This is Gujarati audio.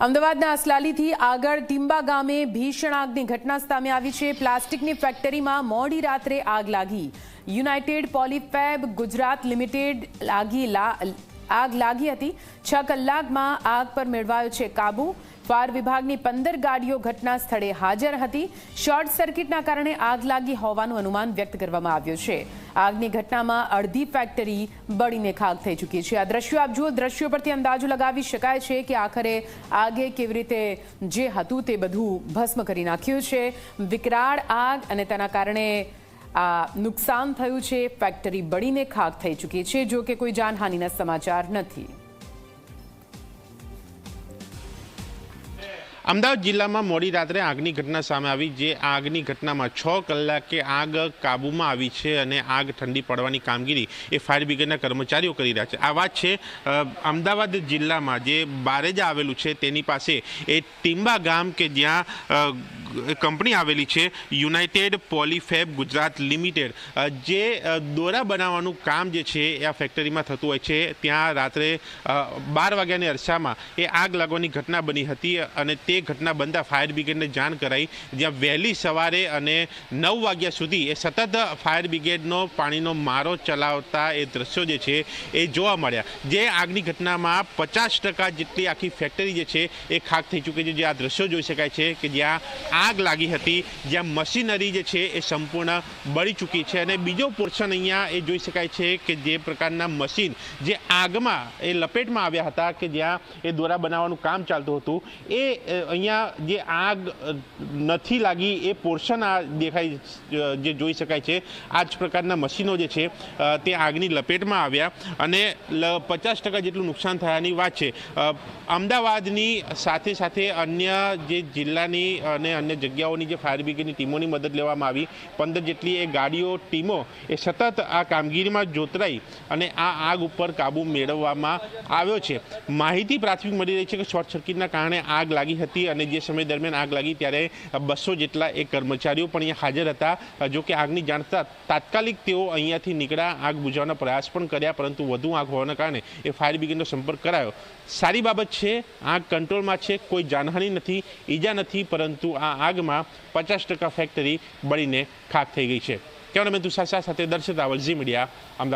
અમદાવાદના અસલાલીથી આગળ ટીંબા ગામે ભીષણ આગની ઘટના સામે આવી છે। પ્લાસ્ટિકની ફેક્ટરીમાં મોડી રાત્રે આગ લાગી। યુનાઇટેડ પોલીફેબ ગુજરાત લિમિટેડ આગ લાગી હતી। 6 કલાકમાં આગ પર મેળવાયો છે કાબુ। ફાયર વિભાગની 15 ગાડીઓ ઘટના સ્થળે હાજર હતી। શોર્ટ સર્કિટના કારણે આગ લાગી હોવાનું અનુમાન વ્યક્ત કરવામાં આવ્યું છે। આગની ઘટનામાં અડધી ફેક્ટરી બળીને ખાક થઈ ચૂકી છે। આ દ્રશ્યો આપ જુઓ। દ્રશ્યો પરથી અંદાજો લગાવી શકાય છે કે આખરે આગે કેવી રીતે જે હતું તે બધું ભસ્મ કરી નાખ્યું છે। વિકરાળ આગ અને તેના કારણે આ નુકસાન થયું છે। ફેક્ટરી બળીને ખાક થઈ ચૂકી છે। જો કે કોઈ જાનહાનિના સમાચાર નથી। અમદાવાદ જિલ્લામાં મોડી રાત્રે આગની ઘટના સામે આવી। જે આગની ઘટનામાં 6 કલાકે આગ કાબૂમાં આવી છે અને આગ ઠંડી પડવાની કામગીરી એ ફાયર બ્રિગેડના કર્મચારીઓ કરી રહ્યા છે। આ વાત છે અમદાવાદ જિલ્લામાં જે બારેજા આવેલું છે તેની પાસે એ ટીંબા ગામ કે જ્યાં કંપની આવેલી છે યુનાઇટેડ પોલીફેબ ગુજરાત લિમિટેડ, જે દોરા બનાવવાનું કામ જે છે એ આ ફેક્ટરીમાં થતું હોય છે। ત્યાં રાત્રે 12 વાગ્યાની અરસામાં એ આગ લાગવાની ઘટના બની હતી અને તે ઘટના બનતા ફાયર બ્રિગેડને જાણ કરાઈ, જ્યાં વહેલી સવારે અને 9 વાગ્યા સુધી એ સતત ફાયર બ્રિગેડનો પાણીનો મારો ચલાવતા એ દ્રશ્યો જે છે એ જોવા મળ્યા। જે આગની ઘટનામાં 50% જેટલી આખી ફેક્ટરી જે છે એ ખાક થઈ ચૂકી છે। જે આ દ્રશ્યો જોઈ શકાય છે કે જ્યાં આગ લાગી હતી, જ્યાં મશીનરી જે છે એ સંપૂર્ણ બળી ચૂકી છે અને બીજો પોર્શન અહીંયા એ જોઈ શકાય છે કે જે પ્રકારના મશીન જે આગમાં એ લપેટમાં આવ્યા હતા કે જ્યાં એ દોરા બનાવવાનું કામ ચાલતું હતું, એ અહીંયા જે આગ નથી લાગી એ પોર્શન આ દેખાય જે જોઈ શકાય છે। આ જ પ્રકારના મશીનો જે છે તે આગની લપેટમાં આવ્યા અને 50% જેટલું નુકસાન થયાની વાત છે। અમદાવાદની સાથે સાથે અન્ય જે જિલ્લાની અને અન્ય જગ્યાઓની જે ફાયર બ્રિગેડની ટીમોની મદદ લેવામાં આવી। 15 જેટલી એ ગાડીઓ ટીમો એ સતત આ કામગીરીમાં જોતરાઈ અને આ આગ ઉપર કાબુ મેળવવામાં આવ્યો છે। માહિતી પ્રાથમિક મળી રહી છે કે શોર્ટ સર્કિટના કારણે આગ લાગી હતી અને જે સમય દરમિયાન આગ લાગી ત્યારે 200 જેટલા એ કર્મચારીઓ પણ અહીંયા હાજર હતા। જો કે આગની જાણતા તાત્કાલિક તેઓ અહીંયાથી નીકળ્યા, આગ બુઝાવવાનો પ્રયાસ પણ કર્યા, પરંતુ વધુ આગ હોવાના કારણે એ ફાયર બ્રિગેડનો સંપર્ક કરાયો। સારી બાબત છે, આગ કંટ્રોલમાં છે, કોઈ જાનહાનિ નથી, ઈજા નથી, પરંતુ આ આગમાં 50% ફેક્ટરી બળીને ખાક થઈ ગઈ છે। કેમેરામેન તુષાર શાહ સાથે દર્શિત રાવલ, ઝી મીડિયા, અમદાવાદ।